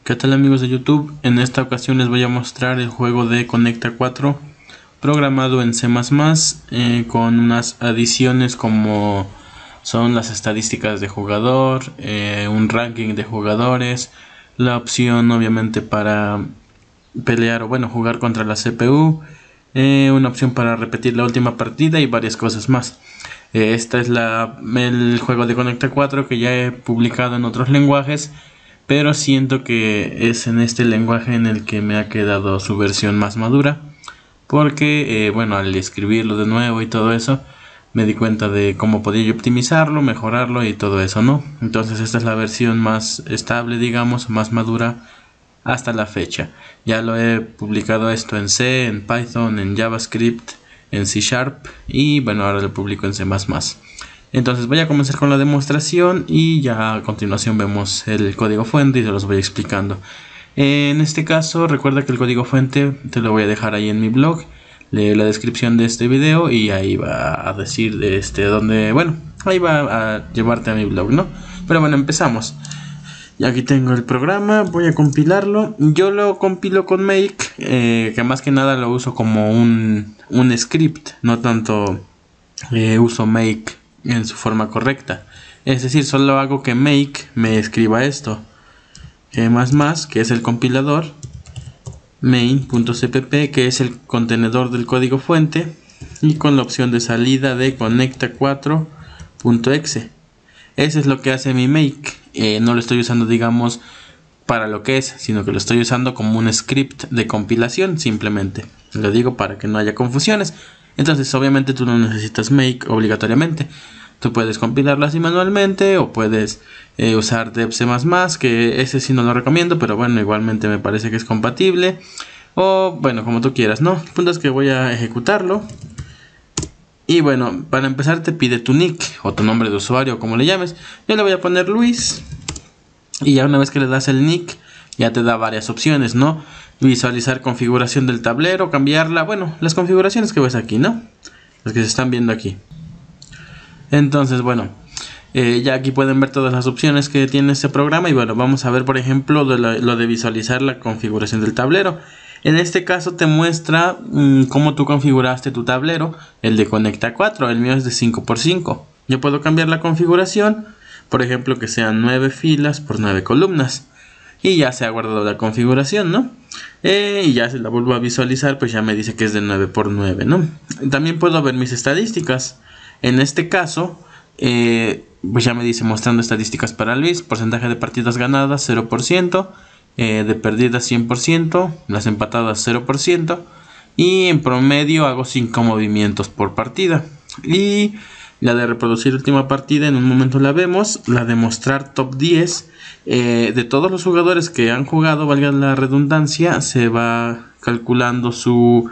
¿Qué tal amigos de YouTube? En esta ocasión les voy a mostrar el juego de Conecta 4 programado en C++, con unas adiciones como son las estadísticas de jugador, un ranking de jugadores, la opción obviamente para pelear o bueno jugar contra la CPU, una opción para repetir la última partida y varias cosas más. Esta es el juego de Conecta 4 que ya he publicado en otros lenguajes, pero siento que es en este lenguaje en el que me ha quedado su versión más madura, porque bueno, al escribirlo de nuevo y todo eso me di cuenta de cómo podía yo optimizarlo, mejorarlo y todo eso, ¿no? Entonces esta es la versión más estable, digamos, más madura hasta la fecha. Ya lo he publicado esto en C, en Python, en JavaScript, en C# y bueno, ahora lo publico en C++. Entonces voy a comenzar con la demostración y ya a continuación vemos el código fuente y se los voy explicando. En este caso recuerda que el código fuente te lo voy a dejar ahí en mi blog. Lee la descripción de este video y ahí va a decir donde, bueno, ahí va a llevarte a mi blog, ¿no? Pero bueno, empezamos. Y aquí tengo el programa, voy a compilarlo. Yo lo compilo con make, que más que nada lo uso como un script, no tanto uso make en su forma correcta. Es decir, solo hago que make me escriba esto, que es el compilador, main.cpp, que es el contenedor del código fuente, y con la opción de salida de conecta4.exe. Eso es lo que hace mi make. No lo estoy usando, digamos, para lo que es, sino que lo estoy usando como un script de compilación, simplemente. Lo digo para que no haya confusiones. Entonces, obviamente tú no necesitas make obligatoriamente. Tú puedes compilarlo así manualmente o puedes usar dev C++, que ese sí no lo recomiendo, pero bueno, igualmente me parece que es compatible. O bueno, como tú quieras, ¿no? El punto es que voy a ejecutarlo. Y bueno, para empezar te pide tu nick o tu nombre de usuario, como le llames. Yo le voy a poner Luis. Y ya una vez que le das el nick, ya te da varias opciones, ¿no? Visualizar configuración del tablero, cambiarla. Bueno, las configuraciones que ves aquí, ¿no? Las que se están viendo aquí. Entonces, bueno, ya aquí pueden ver todas las opciones que tiene este programa. Y bueno, vamos a ver, por ejemplo, lo de visualizar la configuración del tablero. En este caso te muestra cómo tú configuraste tu tablero, el de Conecta 4, el mío es de 5×5. Yo puedo cambiar la configuración, por ejemplo que sean 9 filas por 9 columnas. Y ya se ha guardado la configuración, ¿no? Y ya se la vuelvo a visualizar, pues ya me dice que es de 9×9, ¿no? También puedo ver mis estadísticas. En este caso, pues ya me dice mostrando estadísticas para Luis, porcentaje de partidas ganadas 0%. De perdidas 100%, las empatadas 0%, y en promedio hago 5 movimientos por partida. Y la de reproducir última partida, en un momento la vemos. La de mostrar top 10, de todos los jugadores que han jugado, valga la redundancia, se va calculando su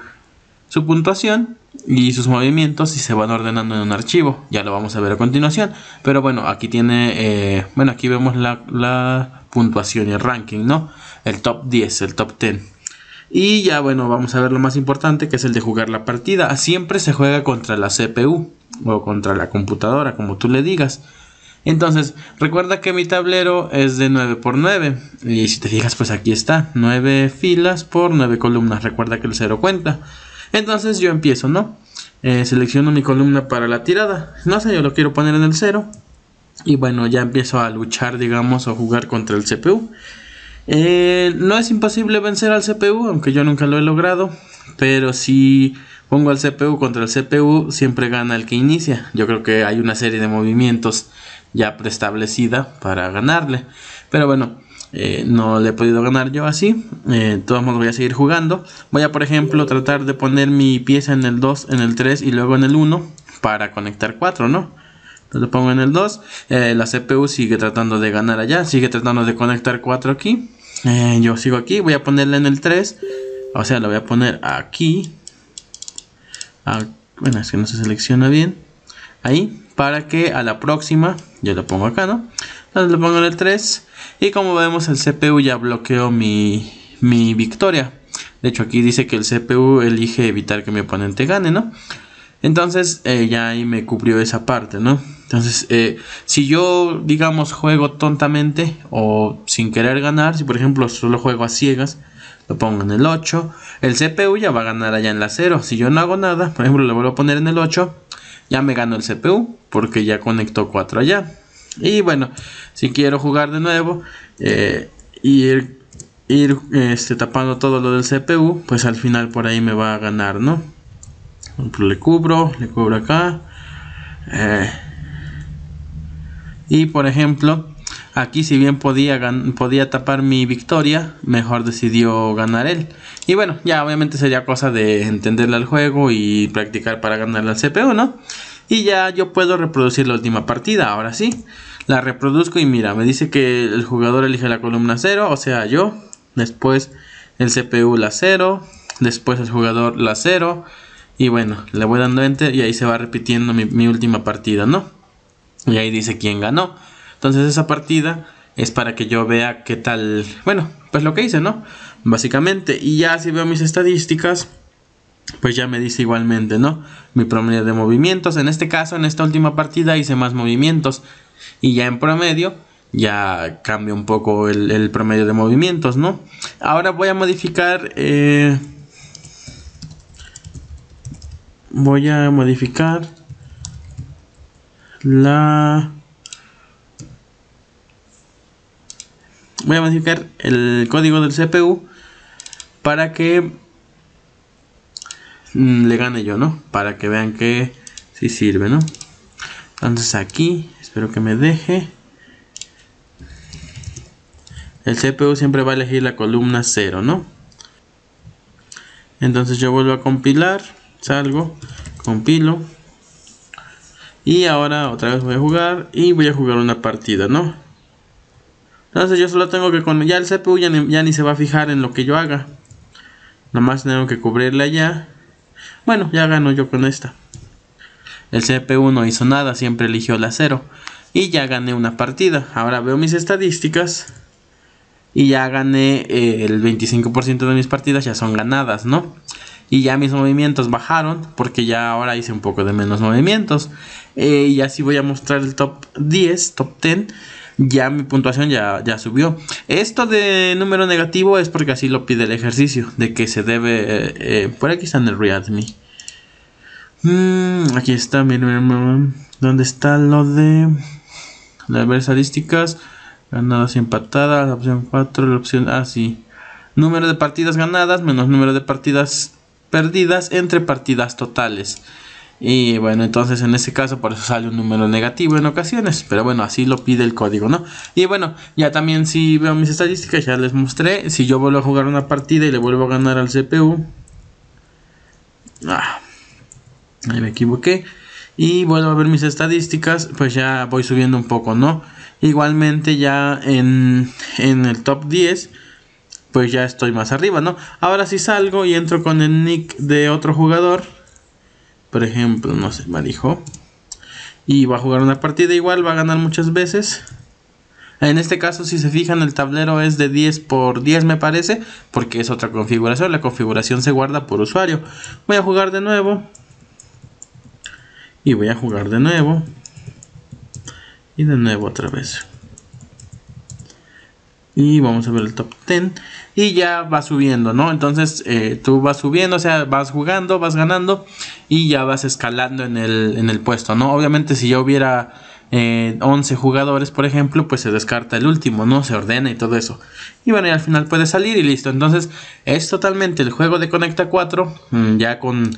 puntuación y sus movimientos y se van ordenando en un archivo. Ya lo vamos a ver a continuación. Pero bueno, aquí tiene, aquí vemos la puntuación y el ranking, ¿no? El top 10, el top 10. Y ya bueno, vamos a ver lo más importante, que es el de jugar la partida. Siempre se juega contra la CPU o contra la computadora, como tú le digas. Entonces, recuerda que mi tablero es de 9×9. Y si te fijas, pues aquí está, 9 filas por 9 columnas. Recuerda que el 0 cuenta. Entonces yo empiezo, ¿no? Selecciono mi columna para la tirada. No sé, yo lo quiero poner en el 0. Y bueno, ya empiezo a luchar, digamos, o jugar contra el CPU. No es imposible vencer al CPU, aunque yo nunca lo he logrado. Pero si pongo al CPU contra el CPU, siempre gana el que inicia. Yo creo que hay una serie de movimientos ya preestablecida para ganarle. Pero bueno, no le he podido ganar yo así. De todos modos voy a seguir jugando. Voy a, por ejemplo, tratar de poner mi pieza en el 2, en el 3 y luego en el 1 para conectar 4, ¿no? Entonces lo pongo en el 2. La CPU sigue tratando de ganar allá. Sigue tratando de conectar 4 aquí. Yo sigo aquí. Voy a ponerla en el 3. O sea, la voy a poner aquí. Bueno, es que no se selecciona bien. Ahí. Para que a la próxima, yo lo pongo acá, ¿no? Entonces lo pongo en el 3. Y como vemos, el CPU ya bloqueó mi victoria. De hecho, aquí dice que el CPU elige evitar que mi oponente gane, ¿no? Entonces ya ahí me cubrió esa parte, ¿no? Entonces, si yo, digamos, juego tontamente o sin querer ganar, si por ejemplo solo juego a ciegas, lo pongo en el 8, el CPU ya va a ganar allá en la 0. Si yo no hago nada, por ejemplo, lo vuelvo a poner en el 8, ya me gano el CPU porque ya conectó 4 allá. Y bueno, si quiero jugar de nuevo, ir tapando todo lo del CPU, pues al final por ahí me va a ganar, ¿no? Por ejemplo, le cubro acá. Y por ejemplo, aquí si bien podía tapar mi victoria, mejor decidió ganar él. Y bueno, ya obviamente sería cosa de entenderle al juego y practicar para ganarle al CPU, ¿no? Y ya yo puedo reproducir la última partida. Ahora sí, la reproduzco y mira, me dice que el jugador elige la columna 0, o sea yo. Después el CPU la 0, después el jugador la 0. Y bueno, le voy dando enter y ahí se va repitiendo mi última partida, ¿no? Y ahí dice quién ganó. Entonces esa partida es para que yo vea qué tal, bueno, pues lo que hice, ¿no? Básicamente. Y ya si veo mis estadísticas, pues ya me dice igualmente, ¿no? Mi promedio de movimientos. En este caso, en esta última partida hice más movimientos. Y ya en promedio ya cambia un poco el promedio de movimientos, ¿no? Ahora voy a modificar... voy a modificar el código del CPU para que le gane yo, ¿no? Para que vean que sí sirve, ¿no? Entonces aquí, espero que me deje. El CPU siempre va a elegir la columna 0, ¿no? Entonces yo vuelvo a compilar, salgo, compilo. Y ahora otra vez voy a jugar y voy a jugar una partida, ¿no? Entonces yo solo tengo que ya el CPU ya ni se va a fijar en lo que yo haga. Nomás tengo que cubrirla ya. Bueno, ya gano yo con esta. El CPU no hizo nada, siempre eligió la 0. Y ya gané una partida. Ahora veo mis estadísticas. Y ya gané el 25% de mis partidas ya son ganadas, ¿no? Y ya mis movimientos bajaron porque ya ahora hice un poco de menos movimientos. Y así voy a mostrar el top 10, top 10. Ya mi puntuación ya subió. Esto de número negativo es porque así lo pide el ejercicio. De que se debe... por aquí está en el Readme. Aquí está, miren. ¿Dónde está lo de las estadísticas? Ganadas y empatadas, la opción 4, la opción... Ah, sí. Número de partidas ganadas menos número de partidas perdidas entre partidas totales. Y bueno, entonces en ese caso por eso sale un número negativo en ocasiones. Pero bueno, así lo pide el código, ¿no? Y bueno, ya también si veo mis estadísticas, ya les mostré. Si yo vuelvo a jugar una partida y le vuelvo a ganar al CPU. Ahí me equivoqué. Y vuelvo a ver mis estadísticas, pues ya voy subiendo un poco, ¿no? Igualmente ya en el top 10, pues ya estoy más arriba, ¿no? Ahora si salgo y entro con el nick de otro jugador, por ejemplo, no sé, Marijo, y va a jugar una partida igual, va a ganar muchas veces. En este caso, si se fijan, el tablero es de 10 por 10 me parece, porque es otra configuración. La configuración se guarda por usuario. Voy a jugar de nuevo. Y voy a jugar de nuevo. Y de nuevo otra vez. Y vamos a ver el top 10. Y ya va subiendo, ¿no? Entonces tú vas subiendo, o sea, vas jugando, vas ganando. Y ya vas escalando en el puesto, ¿no? Obviamente si ya hubiera 11 jugadores, por ejemplo, pues se descarta el último, ¿no? Se ordena y todo eso. Y bueno, y al final puede salir y listo. Entonces es totalmente el juego de Conecta 4. Ya con...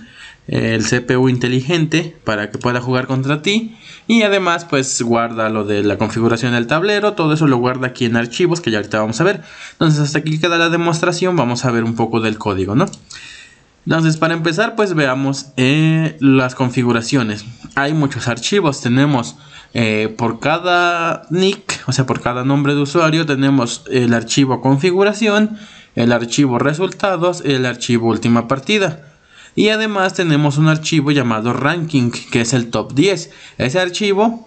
el CPU inteligente para que pueda jugar contra ti. Y además pues guarda lo de la configuración del tablero. Todo eso lo guarda aquí en archivos, que ya ahorita vamos a ver. Entonces hasta aquí queda la demostración. Vamos a ver un poco del código, ¿no? Entonces para empezar pues veamos las configuraciones. Hay muchos archivos. Tenemos por cada nick, o sea por cada nombre de usuario, tenemos el archivo configuración, el archivo resultados, el archivo última partida. Y además tenemos un archivo llamado ranking, que es el top 10. Ese archivo,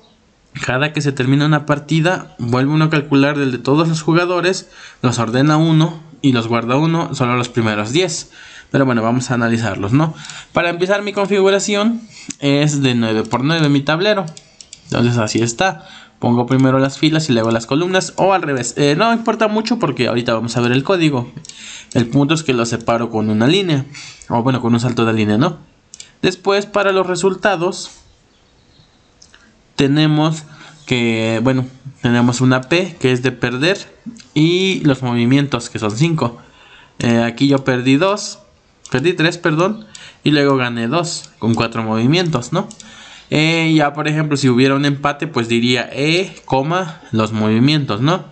cada que se termina una partida, vuelve uno a calcular del de todos los jugadores, los ordena uno y los guarda uno, solo los primeros 10. Pero bueno, vamos a analizarlos, ¿no? Para empezar, mi configuración es de 9 por 9 mi tablero. Entonces así está. Pongo primero las filas y luego las columnas, o al revés. No importa mucho porque ahorita vamos a ver el código. El punto es que lo separo con una línea, o bueno, con un salto de línea, ¿no? Después, para los resultados, tenemos que, bueno, tenemos una P que es de perder y los movimientos que son 5. Aquí yo perdí 3, perdón, y luego gané 2 con 4 movimientos, ¿no? Ya por ejemplo, si hubiera un empate, pues diría los movimientos, ¿no?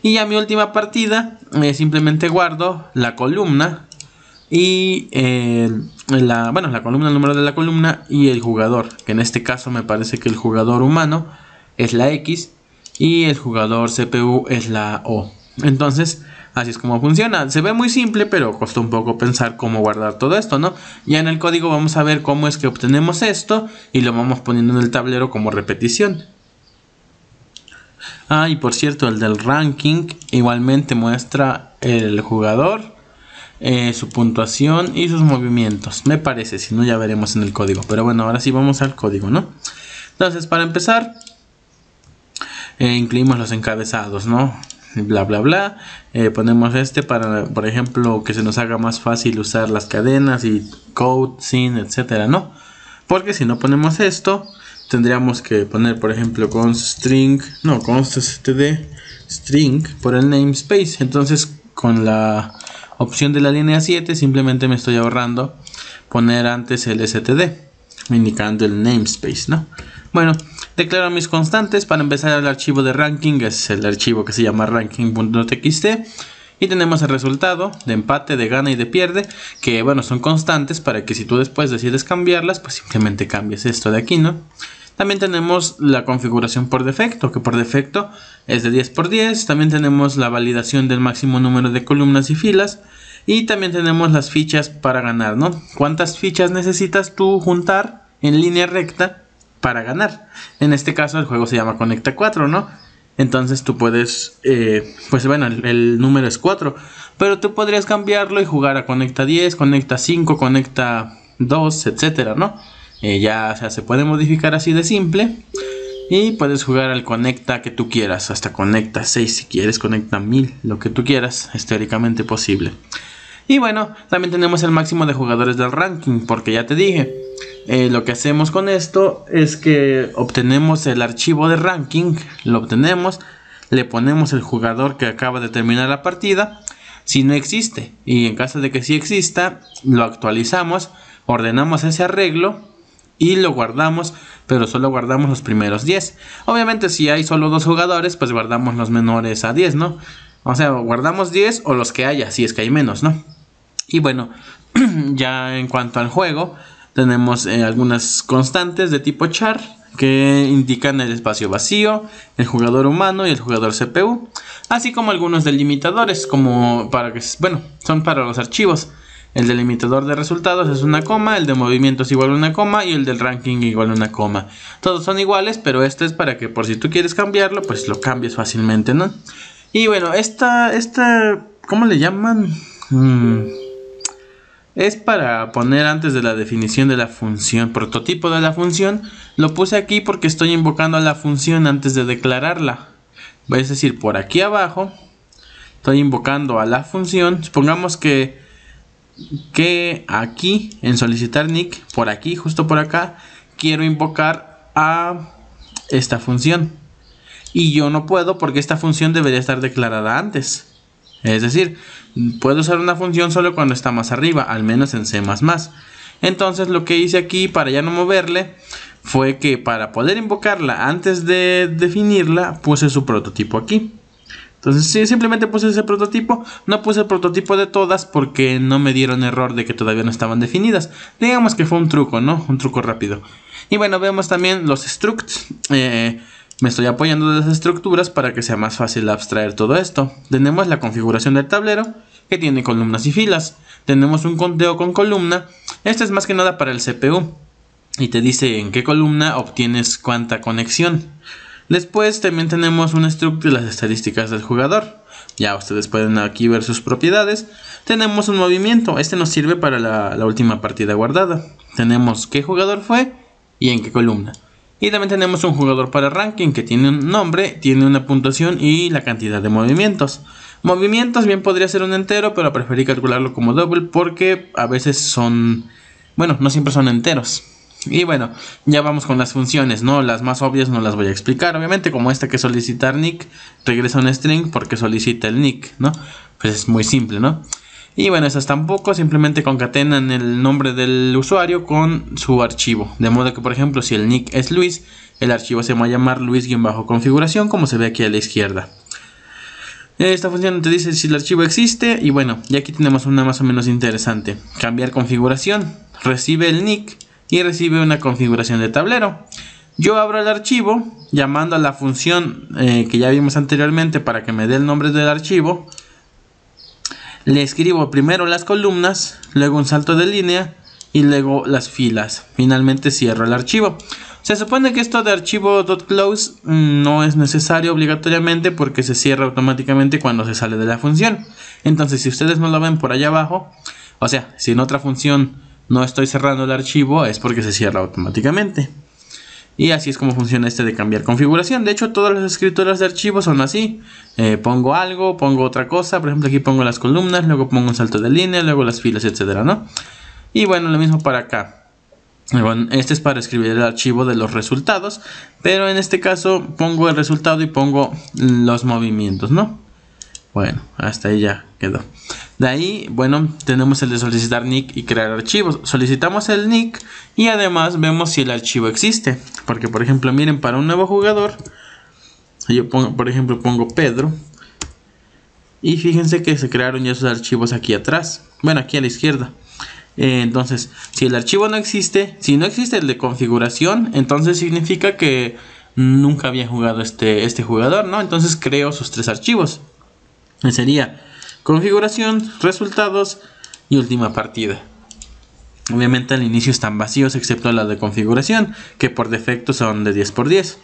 Y ya mi última partida, simplemente guardo la columna y la columna, el número de la columna y el jugador, que en este caso me parece que el jugador humano es la X y el jugador CPU es la O. Entonces así es como funciona. Se ve muy simple, pero costó un poco pensar cómo guardar todo esto, ¿no? Ya en el código vamos a ver cómo es que obtenemos esto y lo vamos poniendo en el tablero como repetición. Y por cierto, el del ranking igualmente muestra el jugador, su puntuación y sus movimientos, me parece, si no ya veremos en el código. Pero bueno, ahora sí vamos al código, ¿no? Entonces, para empezar, incluimos los encabezados, ¿no? Bla bla bla. Ponemos para, por ejemplo, que se nos haga más fácil usar las cadenas y code, sin, etcétera, ¿no? Porque si no ponemos esto, tendríamos que poner, por ejemplo, const std string por el namespace. Entonces, con la opción de la línea 7, simplemente me estoy ahorrando poner antes el std, indicando el namespace, ¿no? Bueno, declaro mis constantes. Para empezar, el archivo de ranking es el archivo que se llama ranking.txt. Y tenemos el resultado de empate, de gana y de pierde, que bueno, son constantes para que si tú después decides cambiarlas, pues simplemente cambies esto de aquí, ¿no? También tenemos la configuración por defecto, que por defecto es de 10 por 10. También tenemos la validación del máximo número de columnas y filas. Y también tenemos las fichas para ganar, ¿no? ¿Cuántas fichas necesitas tú juntar en línea recta para ganar? En este caso el juego se llama Conecta 4, ¿no? Entonces tú puedes, pues bueno, el número es 4. Pero tú podrías cambiarlo y jugar a Conecta 10, Conecta 5, Conecta 2, etcétera, ¿no? Ya, o sea, se puede modificar así de simple. Y puedes jugar al Conecta que tú quieras, hasta Conecta 6 si quieres, Conecta 1000, lo que tú quieras, es teóricamente posible. Y bueno, también tenemos el máximo de jugadores del ranking, porque ya te dije, lo que hacemos con esto es que obtenemos el archivo de ranking, lo obtenemos, le ponemos el jugador que acaba de terminar la partida, si no existe, y en caso de que sí exista, lo actualizamos, ordenamos ese arreglo y lo guardamos, pero solo guardamos los primeros 10. Obviamente si hay solo 2 jugadores, pues guardamos los menores a 10, ¿no? O sea, guardamos 10 o los que haya, si es que hay menos, ¿no? Y bueno, ya en cuanto al juego, tenemos algunas constantes de tipo char que indican el espacio vacío, el jugador humano y el jugador CPU, así como algunos delimitadores, como para que, bueno, son para los archivos. El delimitador de resultados es una coma, el de movimientos igual a una coma y el del ranking igual a una coma. Todos son iguales, pero este es para que por si tú quieres cambiarlo, pues lo cambies fácilmente, ¿no? Y bueno, esta ¿cómo le llaman? Es para poner antes de la definición de la función, prototipo de la función. Lo puse aquí porque estoy invocando a la función antes de declararla. Es decir, por aquí abajo estoy invocando a la función. Supongamos que aquí en solicitar nick, por aquí, justo por acá, quiero invocar a esta función. Y yo no puedo porque esta función debería estar declarada antes. Es decir, puedo usar una función solo cuando está más arriba, al menos en C++. Entonces lo que hice aquí para ya no moverle fue que para poder invocarla antes de definirla, puse su prototipo aquí. Entonces sí, simplemente puse ese prototipo. No puse el prototipo de todas porque no me dieron error de que todavía no estaban definidas. Digamos que fue un truco, ¿no? Un truco rápido. Y bueno, vemos también los structs. Me estoy apoyando de las estructuras para que sea más fácil abstraer todo esto. Tenemos la configuración del tablero, que tiene columnas y filas. Tenemos un conteo con columna. Este es más que nada para el CPU. Y te dice en qué columna obtienes cuánta conexión. Después también tenemos un struct de las estadísticas del jugador. Ya ustedes pueden aquí ver sus propiedades. Tenemos un movimiento. Este nos sirve para la última partida guardada. Tenemos qué jugador fue y en qué columna. Y también tenemos un jugador para ranking que tiene un nombre, tiene una puntuación y la cantidad de movimientos. Movimientos bien podría ser un entero, pero preferí calcularlo como double porque a veces son, bueno, no siempre son enteros. Y bueno, ya vamos con las funciones, ¿no? Las más obvias no las voy a explicar, obviamente, como esta que solicitar nick, regresa un string porque solicita el nick, ¿no? Pues es muy simple, ¿no? Y bueno, esas tampoco, simplemente concatenan el nombre del usuario con su archivo. De modo que, por ejemplo, si el nick es Luis, el archivo se va a llamar Luis-configuración, como se ve aquí a la izquierda. Esta función te dice si el archivo existe. Y bueno, y aquí tenemos una más o menos interesante. Cambiar configuración. Recibe el nick y recibe una configuración de tablero. Yo abro el archivo llamando a la función que ya vimos anteriormente para que me dé el nombre del archivo. Le escribo primero las columnas, luego un salto de línea y luego las filas. Finalmente cierro el archivo. Se supone que esto de archivo.close no es necesario obligatoriamente porque se cierra automáticamente cuando se sale de la función. Entonces, si ustedes no lo ven por allá abajo, o sea, si en otra función no estoy cerrando el archivo, es porque se cierra automáticamente. Y así es como funciona este de cambiar configuración. De hecho, todas las escrituras de archivos son así. Pongo algo, pongo otra cosa. Por ejemplo, aquí pongo las columnas, luego pongo un salto de línea, luego las filas, etcétera, ¿no? Y bueno, lo mismo para acá. Bueno, este es para escribir el archivo de los resultados, pero en este caso pongo el resultado y pongo los movimientos, ¿no? Bueno, hasta ahí ya quedó. De ahí, bueno, tenemos el de solicitar nick y crear archivos. Solicitamos el nick y además vemos si el archivo existe. Porque, por ejemplo, miren, para un nuevo jugador, yo pongo, por ejemplo, pongo Pedro. Y fíjense que se crearon ya esos archivos aquí atrás. Bueno, aquí a la izquierda. Entonces, si el archivo no existe, si no existe el de configuración, entonces significa que nunca había jugado este jugador, ¿no? Entonces creo sus tres archivos. Sería configuración, resultados y última partida. Obviamente al inicio están vacíos excepto la de configuración, que por defecto son de 10×10.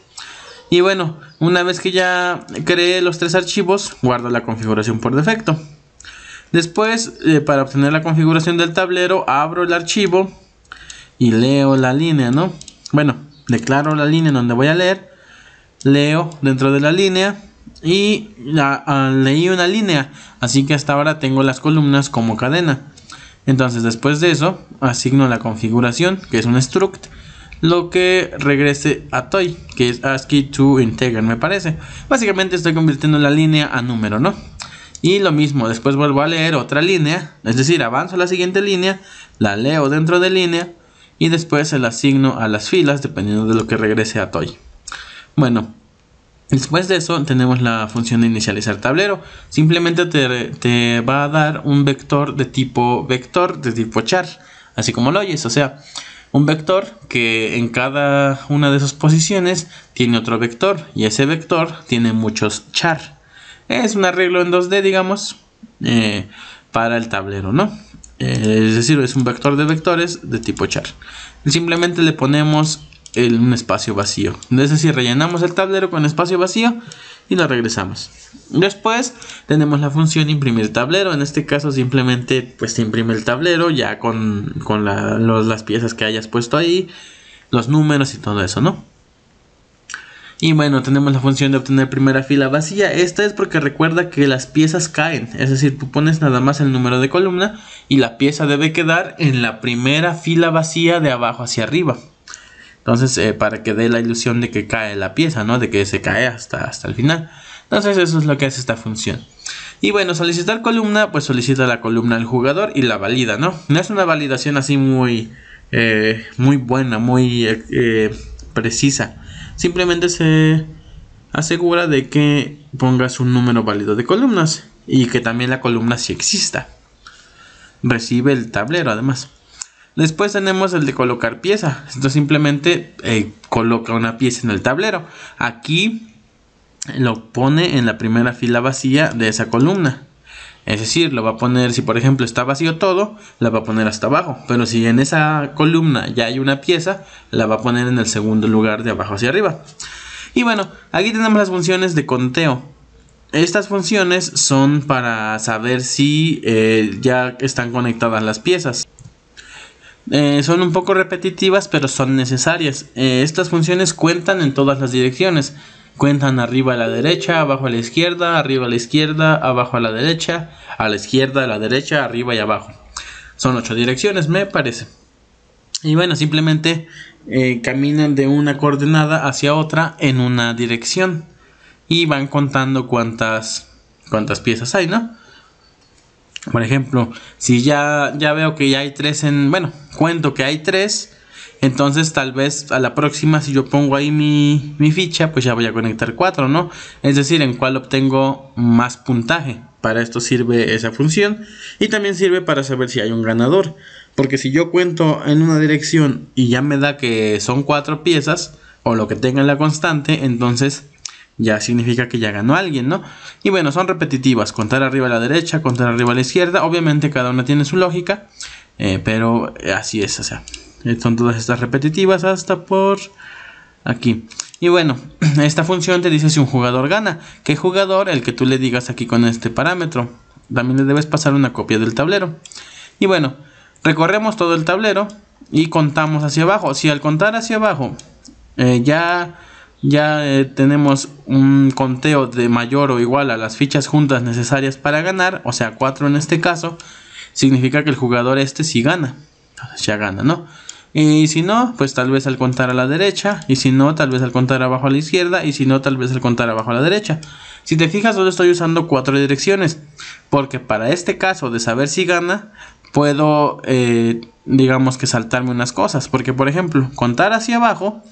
Y bueno, una vez que ya creé los tres archivos, guardo la configuración por defecto. Después, para obtener la configuración del tablero, abro el archivo y leo la línea, ¿no? Bueno, declaro la línea en donde voy a leer, leo dentro de la línea y leí una línea, así que hasta ahora tengo las columnas como cadena. Entonces, después de eso, asigno la configuración, que es un struct, lo que regrese a toy, que es ASCII to integer, me parece. Básicamente estoy convirtiendo la línea a número, ¿no? Y lo mismo, después vuelvo a leer otra línea, es decir, avanzo a la siguiente línea, la leo dentro de línea y después se la asigno a las filas dependiendo de lo que regrese a toy. Bueno, después de eso tenemos la función de inicializar tablero. Simplemente te va a dar un vector de tipo char, así como lo oyes, o sea, un vector que en cada una de sus posiciones tiene otro vector y ese vector tiene muchos char. Es un arreglo en 2D, digamos, para el tablero, ¿no? Es decir, es un vector de vectores de tipo char. Simplemente le ponemos un espacio vacío. Es decir, rellenamos el tablero con espacio vacío y lo regresamos. Después tenemos la función imprimir tablero. En este caso simplemente pues te imprime el tablero ya con las piezas que hayas puesto ahí, los números y todo eso, ¿no? Y bueno, tenemos la función de obtener primera fila vacía. Esta es porque recuerda que las piezas caen. Es decir, tú pones nada más el número de columna y la pieza debe quedar en la primera fila vacía de abajo hacia arriba. Entonces, para que dé la ilusión de que cae la pieza, ¿no? De que se cae hasta el final. Entonces, eso es lo que hace esta función. Y bueno, solicitar columna, pues solicita la columna al jugador y la valida, ¿no? No es una validación así muy buena, muy precisa. Simplemente se asegura de que pongas un número válido de columnas y que también la columna sí exista. Recibe el tablero además. Después tenemos el de colocar pieza. Esto simplemente coloca una pieza en el tablero. Aquí lo pone en la primera fila vacía de esa columna. Es decir, lo va a poner, si por ejemplo está vacío todo, la va a poner hasta abajo. Pero si en esa columna ya hay una pieza, la va a poner en el segundo lugar de abajo hacia arriba. Y bueno, aquí tenemos las funciones de conteo. Estas funciones son para saber si ya están conectadas las piezas. Son un poco repetitivas, pero son necesarias. Estas funciones cuentan en todas las direcciones. Cuentan arriba a la derecha, abajo a la izquierda, arriba a la izquierda, abajo a la derecha, a la izquierda, a la derecha, arriba y abajo. Son 8 direcciones, me parece. Y bueno, simplemente caminan de una coordenada hacia otra en una dirección. Y van contando cuántas piezas hay, ¿no? Por ejemplo, si ya veo que ya hay 3 bueno, cuento que hay 3. Entonces tal vez a la próxima, si yo pongo ahí mi ficha, pues ya voy a conectar 4, ¿no? Es decir, en cuál obtengo más puntaje. Para esto sirve esa función. Y también sirve para saber si hay un ganador. Porque si yo cuento en una dirección y ya me da que son 4 piezas, o lo que tenga en la constante, entonces ya significa que ya ganó alguien, ¿no? Y bueno, son repetitivas. Contar arriba a la derecha, contar arriba a la izquierda. Obviamente cada una tiene su lógica. Pero así es, o sea. Son todas estas repetitivas hasta por aquí. Y bueno, esta función te dice si un jugador gana. ¿Qué jugador? El que tú le digas aquí con este parámetro. También le debes pasar una copia del tablero. Y bueno, recorremos todo el tablero y contamos hacia abajo. Si al contar hacia abajo ya tenemos un conteo de mayor o igual a las fichas juntas necesarias para ganar, o sea 4 en este caso, significa que el jugador sí gana. Entonces ya gana, ¿no? Y si no, pues tal vez al contar a la derecha. Y si no, tal vez al contar abajo a la izquierda. Y si no, tal vez al contar abajo a la derecha. Si te fijas, solo estoy usando 4 direcciones. Porque para este caso de saber si gana, puedo, digamos que saltarme unas cosas. Porque por ejemplo, contar hacia abajo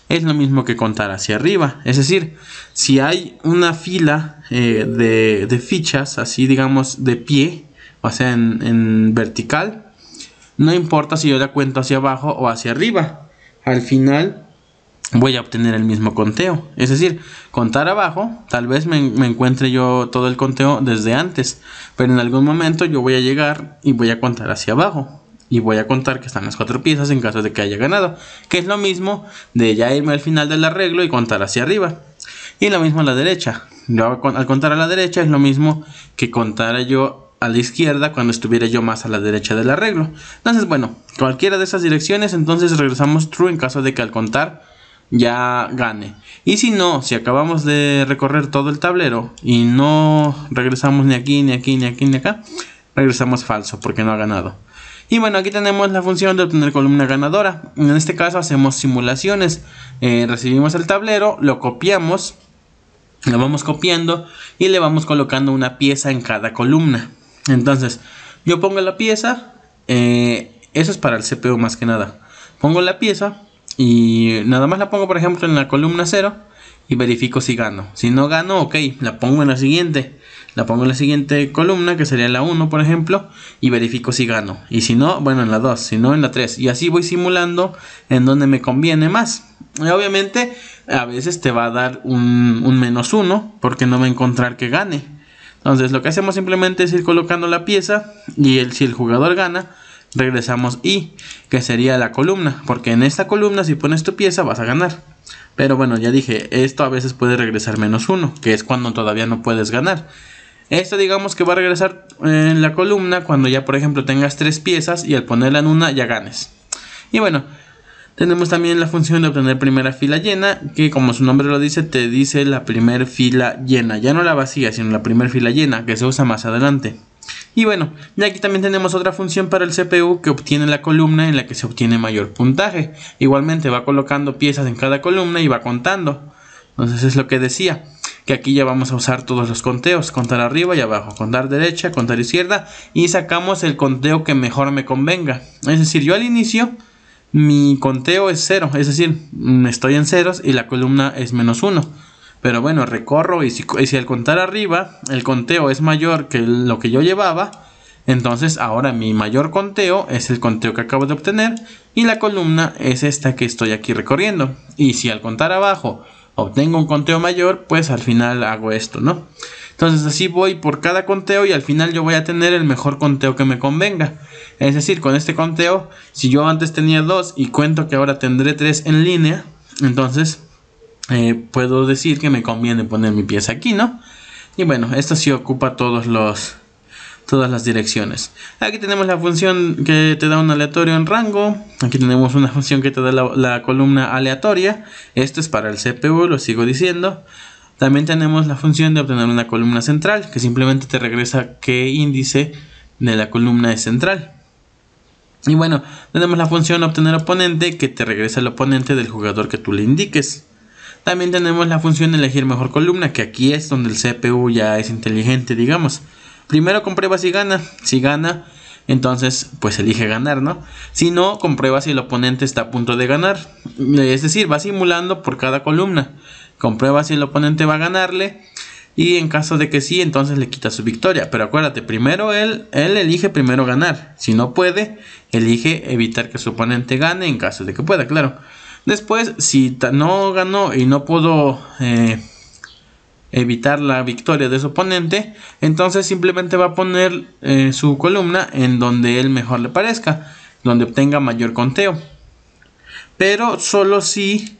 es lo mismo que contar hacia arriba. Es decir, si hay una fila de fichas, así digamos de pie, o sea en vertical, no importa si yo la cuento hacia abajo o hacia arriba. Al final voy a obtener el mismo conteo. Es decir, contar abajo, tal vez me encuentre yo todo el conteo desde antes. Pero en algún momento yo voy a llegar y voy a contar hacia abajo. Y voy a contar que están las 4 piezas en caso de que haya ganado. Que es lo mismo de ya irme al final del arreglo y contar hacia arriba. Y lo mismo a la derecha. Yo al contar a la derecha es lo mismo que contar yo a la izquierda cuando estuviera yo más a la derecha del arreglo. Entonces bueno, cualquiera de esas direcciones, entonces regresamos true en caso de que al contar ya gane. Y si no, si acabamos de recorrer todo el tablero y no regresamos ni aquí, ni aquí, ni aquí, ni acá, regresamos falso porque no ha ganado. Y bueno, aquí tenemos la función de obtener columna ganadora. En este caso hacemos simulaciones. Recibimos el tablero, lo copiamos, lo vamos copiando y le vamos colocando una pieza en cada columna. Entonces, yo pongo la pieza, eso es para el CPU más que nada. Pongo la pieza y nada más la pongo, por ejemplo, en la columna 0 y verifico si gano. Si no gano, ok, la pongo en la siguiente. La pongo en la siguiente columna, que sería la 1, por ejemplo, y verifico si gano. Y si no, bueno, en la 2, si no, en la 3. Y así voy simulando en donde me conviene más. Y obviamente, a veces te va a dar un -1 porque no va a encontrar que gane. Entonces lo que hacemos simplemente es ir colocando la pieza y si el jugador gana, regresamos I, que sería la columna, porque en esta columna si pones tu pieza vas a ganar. Pero bueno, ya dije, esto a veces puede regresar -1, que es cuando todavía no puedes ganar. Esto digamos que va a regresar en la columna cuando ya por ejemplo tengas 3 piezas y al ponerla en una ya ganes. Y bueno, tenemos también la función de obtener primera fila llena, que como su nombre lo dice, te dice la primera fila llena. Ya no la vacía, sino la primera fila llena, que se usa más adelante. Y bueno, y aquí también tenemos otra función para el CPU que obtiene la columna en la que se obtiene mayor puntaje. Igualmente va colocando piezas en cada columna y va contando. Entonces es lo que decía, que aquí ya vamos a usar todos los conteos. Contar arriba y abajo, contar derecha, contar izquierda. Y sacamos el conteo que mejor me convenga. Es decir, yo al inicio mi conteo es 0, es decir, estoy en ceros y la columna es -1. Pero bueno, recorro y si al contar arriba el conteo es mayor que lo que yo llevaba, entonces ahora mi mayor conteo es el conteo que acabo de obtener y la columna es esta que estoy aquí recorriendo. Y si al contar abajo obtengo un conteo mayor, pues al final hago esto, ¿no? Entonces así voy por cada conteo y al final yo voy a tener el mejor conteo que me convenga. Es decir, con este conteo, si yo antes tenía 2 y cuento que ahora tendré 3 en línea, entonces puedo decir que me conviene poner mi pieza aquí, ¿no? Y bueno, esto sí ocupa todos todas las direcciones. Aquí tenemos la función que te da un aleatorio en rango. Aquí tenemos una función que te da la columna aleatoria. Esto es para el CPU, lo sigo diciendo. También tenemos la función de obtener una columna central, que simplemente te regresa qué índice de la columna es central. Y bueno, tenemos la función obtener oponente, que te regresa el oponente del jugador que tú le indiques. También tenemos la función elegir mejor columna, que aquí es donde el CPU ya es inteligente, digamos. Primero comprueba si gana. Si gana, entonces pues elige ganar, ¿no? Si no, comprueba si el oponente está a punto de ganar. Es decir, va simulando por cada columna. Comprueba si el oponente va a ganarle. Y en caso de que sí, entonces le quita su victoria. Pero acuérdate, primero él elige primero ganar. Si no puede, elige evitar que su oponente gane en caso de que pueda, claro. Después, si no ganó y no pudo evitar la victoria de su oponente, entonces simplemente va a poner su columna en donde él mejor le parezca, donde obtenga mayor conteo. Pero solo si,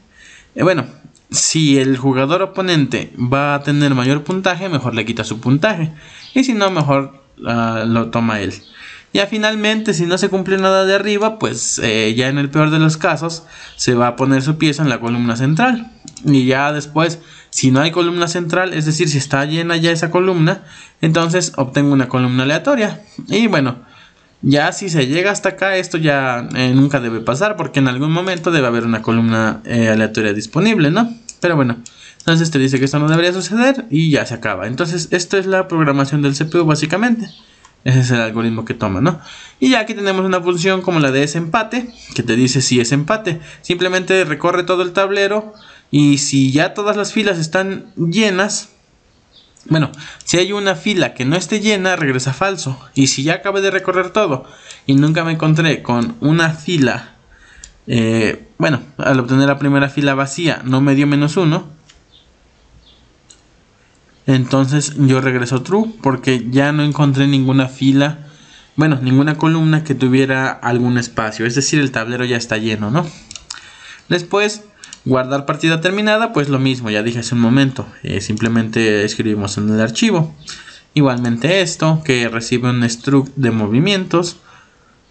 si el jugador oponente va a tener mayor puntaje, mejor le quita su puntaje. Y si no, mejor lo toma él. Ya finalmente, si no se cumple nada de arriba, pues ya en el peor de los casos, se va a poner su pieza en la columna central. Y ya después, si no hay columna central, es decir, si está llena ya esa columna, entonces obtengo una columna aleatoria. Y bueno, ya si se llega hasta acá, esto ya nunca debe pasar, porque en algún momento debe haber una columna aleatoria disponible, ¿no? Pero bueno, entonces te dice que esto no debería suceder y ya se acaba. Entonces, esto es la programación del CPU básicamente. Ese es el algoritmo que toma, ¿no? Y ya aquí tenemos una función como la de desempate, que te dice si es empate. Simplemente recorre todo el tablero y si ya todas las filas están llenas, bueno, si hay una fila que no esté llena, regresa falso. Y si ya acabé de recorrer todo y nunca me encontré con una fila, al obtener la primera fila vacía no me dio -1, entonces yo regreso true, porque ya no encontré ninguna fila, ninguna columna que tuviera algún espacio, es decir, el tablero ya está lleno, ¿no? Después, guardar partida terminada, pues lo mismo, ya dije hace un momento, simplemente escribimos en el archivo. Igualmente esto, que recibe un struct de movimientos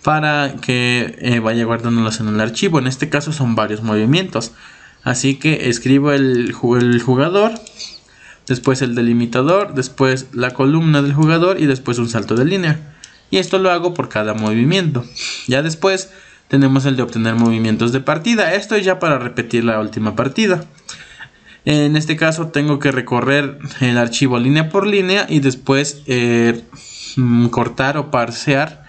para que vaya guardándolos en el archivo. En este caso son varios movimientos, así que escribo el jugador, después el delimitador, después la columna del jugador y después un salto de línea. Y esto lo hago por cada movimiento. Ya después tenemos el de obtener movimientos de partida. Esto es ya para repetir la última partida. En este caso tengo que recorrer el archivo línea por línea y después cortar o parsear,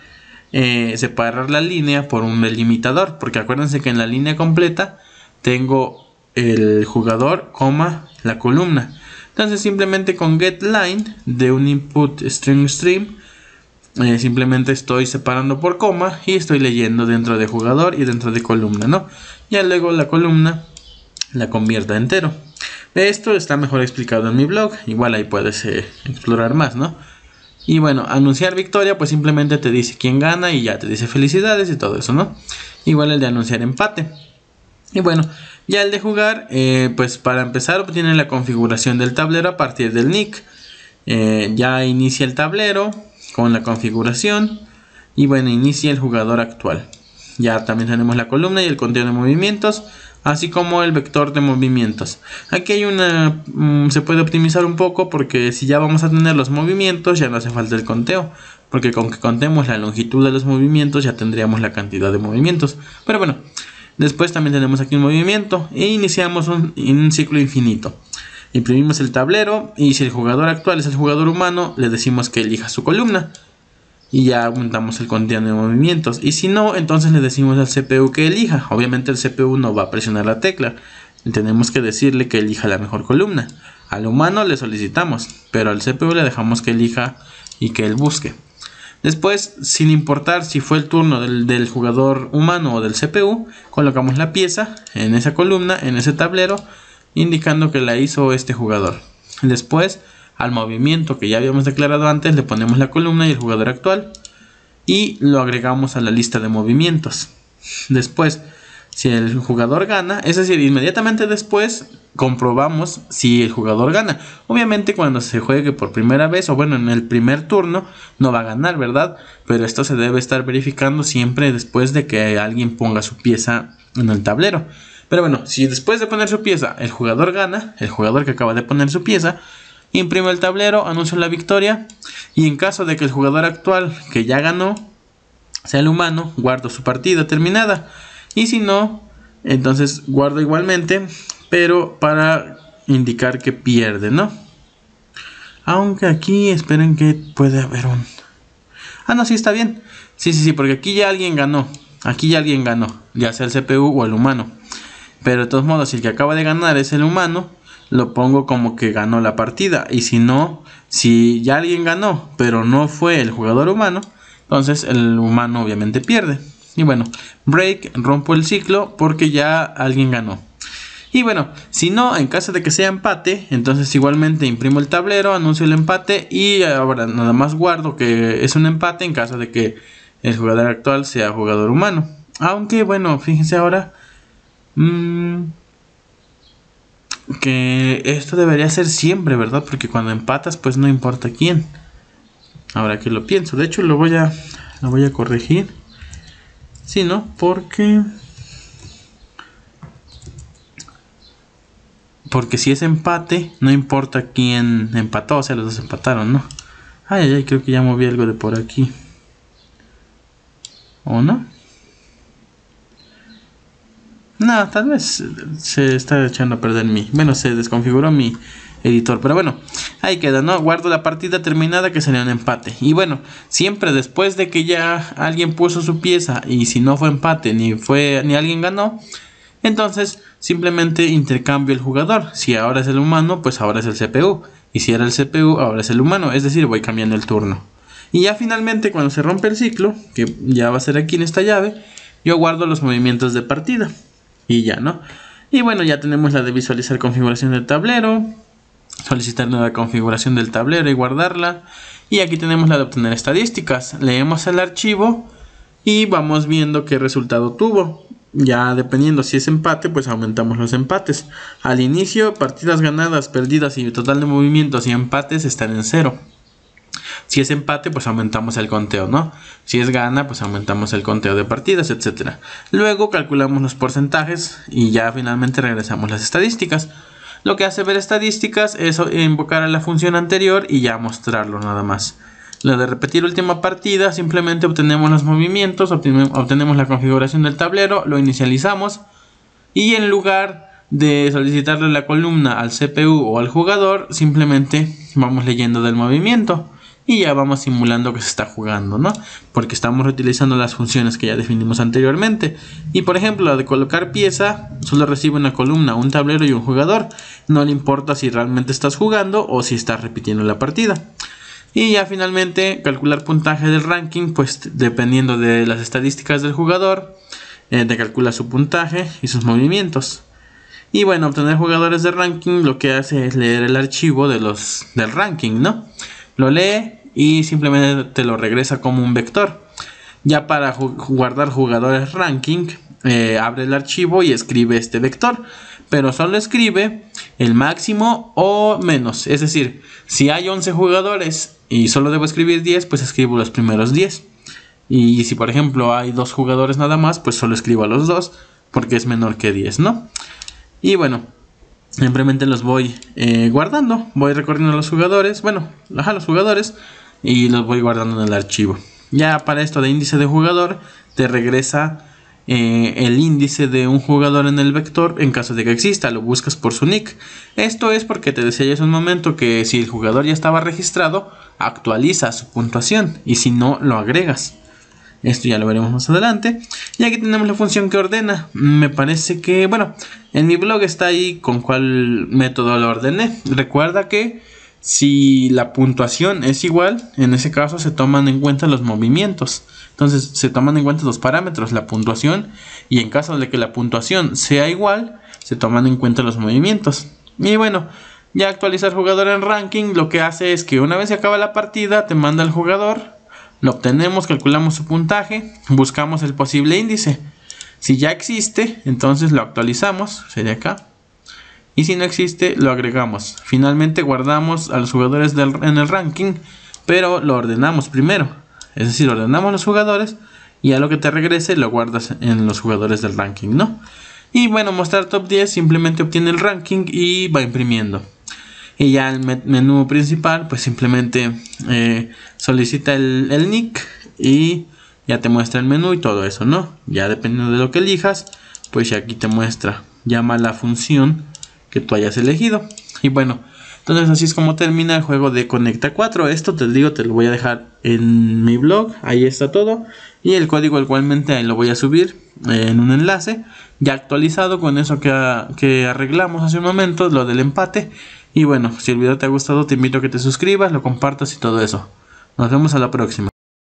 separar la línea por un delimitador. Porque acuérdense que en la línea completa tengo el jugador, la columna. Entonces simplemente con getLine de un input string stream, simplemente estoy separando por coma y estoy leyendo dentro de jugador y dentro de columna, ¿no? Ya luego la columna la convierto a entero. Esto está mejor explicado en mi blog, igual ahí puedes explorar más, ¿no? Y bueno, anunciar victoria, pues simplemente te dice quién gana y ya te dice felicidades y todo eso, ¿no? Igual el de anunciar empate. Y bueno, ya el de jugar, pues para empezar obtiene la configuración del tablero a partir del nick. Ya inicia el tablero con la configuración y bueno, inicia el jugador actual. Ya también tenemos la columna y el conteo de movimientos, así como el vector de movimientos. Aquí hay se puede optimizar un poco, porque si ya vamos a tener los movimientos ya no hace falta el conteo, porque con que contemos la longitud de los movimientos ya tendríamos la cantidad de movimientos. Pero bueno, después también tenemos aquí un movimiento e iniciamos un ciclo infinito. Imprimimos el tablero y si el jugador actual es el jugador humano, le decimos que elija su columna y ya aumentamos el conteo de movimientos. Y si no, entonces le decimos al CPU que elija. Obviamente el CPU no va a presionar la tecla, tenemos que decirle que elija la mejor columna. Al humano le solicitamos, pero al CPU le dejamos que elija y que él busque. Después, sin importar si fue el turno del jugador humano o del CPU, colocamos la pieza en esa columna, en ese tablero, indicando que la hizo este jugador. Después, al movimiento que ya habíamos declarado antes, le ponemos la columna y el jugador actual y lo agregamos a la lista de movimientos. Después, Si el jugador gana, es decir, inmediatamente después comprobamos si el jugador gana. Obviamente cuando se juegue por primera vez, o bueno, en el primer turno, no va a ganar, ¿verdad? Pero esto se debe estar verificando siempre después de que alguien ponga su pieza en el tablero. Pero bueno, si después de poner su pieza el jugador gana, el jugador que acaba de poner su pieza, imprimo el tablero, anuncio la victoria, y en caso de que el jugador actual que ya ganó sea el humano, guardo su partida terminada. Y si no, entonces guardo igualmente, pero para indicar que pierde, ¿no? Aunque aquí esperen que puede haber un... Ah, no, sí está bien. Sí, porque aquí ya alguien ganó. Aquí ya alguien ganó, ya sea el CPU o el humano. Pero de todos modos, si el que acaba de ganar es el humano, lo pongo como que ganó la partida. Y si no, si ya alguien ganó, pero no fue el jugador humano, entonces el humano obviamente pierde. Y bueno, break, rompo el ciclo porque ya alguien ganó. Y bueno, si no, en caso de que sea empate, entonces igualmente imprimo el tablero, anuncio el empate y ahora nada más guardo que es un empate en caso de que el jugador actual sea jugador humano. Aunque bueno, fíjense ahora que esto debería ser siempre, ¿verdad? Porque cuando empatas pues no importa quién. Ahora que lo pienso, de hecho lo voy a corregir. Sí, ¿no? Porque si es empate, no importa quién empató, o sea, los dos empataron, ¿no? Ay, creo que ya moví algo de por aquí. ¿O no? No, tal vez se está echando a perder bueno, se desconfiguró mi editor, pero bueno, ahí queda, ¿no? Guardo la partida terminada que sería un empate. Y bueno, siempre después de que ya alguien puso su pieza y si no fue empate ni alguien ganó, entonces simplemente intercambio el jugador. Si ahora es el humano, pues ahora es el CPU. Y si era el CPU, ahora es el humano. Es decir, voy cambiando el turno. Y ya finalmente cuando se rompe el ciclo, que ya va a ser aquí en esta llave, yo guardo los movimientos de partida. Y ya, ¿no? Y bueno, ya tenemos la de visualizar configuración del tablero, solicitar nueva configuración del tablero y guardarla. Y aquí tenemos la de obtener estadísticas. Leemos el archivo y vamos viendo qué resultado tuvo. Ya dependiendo si es empate, pues aumentamos los empates. Al inicio, partidas ganadas, perdidas y total de movimientos y empates están en 0. Si es empate, pues aumentamos el conteo, ¿no? Si es gana, pues aumentamos el conteo de partidas, etc. Luego calculamos los porcentajes y ya finalmente regresamos las estadísticas. Lo que hace ver estadísticas es invocar a la función anterior y ya mostrarlo nada más. Lo de repetir última partida, simplemente obtenemos los movimientos, obtenemos la configuración del tablero, lo inicializamos y en lugar de solicitarle la columna al CPU o al jugador, simplemente vamos leyendo del movimiento y ya vamos simulando que se está jugando, ¿no? Porque estamos reutilizando las funciones que ya definimos anteriormente. Y por ejemplo, la de colocar pieza, solo recibe una columna, un tablero y un jugador. No le importa si realmente estás jugando o si estás repitiendo la partida. Y ya finalmente calcular puntaje del ranking, pues dependiendo de las estadísticas del jugador, te calcula su puntaje y sus movimientos. Y bueno, obtener jugadores de ranking lo que hace es leer el archivo del ranking, ¿no? Lo lee y simplemente te lo regresa como un vector. Ya para guardar jugadores ranking, abre el archivo y escribe este vector. Pero solo escribe el máximo o menos. Es decir, si hay 11 jugadores y solo debo escribir 10, pues escribo los primeros 10. Y si por ejemplo hay 2 jugadores nada más, pues solo escribo a los 2 porque es menor que 10, ¿no? Y bueno, simplemente los voy guardando. Voy recorriendo los jugadores, los jugadores y los voy guardando en el archivo. Ya para esto de índice de jugador, te regresa el índice de un jugador en el vector en caso de que exista, lo buscas por su nick. Esto es porque te decía ya hace un momento que si el jugador ya estaba registrado, actualiza su puntuación y si no, lo agregas. Esto ya lo veremos más adelante. Y aquí tenemos la función que ordena. Me parece que, en mi blog está ahí con cuál método lo ordené. Recuerda que si la puntuación es igual, en ese caso se toman en cuenta los movimientos. Entonces se toman en cuenta dos parámetros, la puntuación, y en caso de que la puntuación sea igual, se toman en cuenta los movimientos. Y bueno, ya actualizar jugador en ranking lo que hace es que una vez se acaba la partida, te manda el jugador, lo obtenemos, calculamos su puntaje, buscamos el posible índice. Si ya existe, entonces lo actualizamos, sería acá. Y si no existe, lo agregamos. Finalmente guardamos a los jugadores en el ranking, pero lo ordenamos primero. Es decir, ordenamos los jugadores y a lo que te regrese lo guardas en los jugadores del ranking, ¿no? Y bueno, mostrar top 10 simplemente obtiene el ranking y va imprimiendo. Y ya el menú principal, pues simplemente solicita el nick y ya te muestra el menú y todo eso, ¿no? Ya dependiendo de lo que elijas, pues ya aquí te muestra, llama la función que tú hayas elegido. Y bueno, entonces así es como termina el juego de Conecta 4. Esto te digo, te lo voy a dejar en mi blog, ahí está todo. Y el código igualmente ahí lo voy a subir en un enlace ya actualizado con eso que arreglamos hace un momento, lo del empate. Y bueno, si el video te ha gustado, te invito a que te suscribas, lo compartas y todo eso. Nos vemos a la próxima.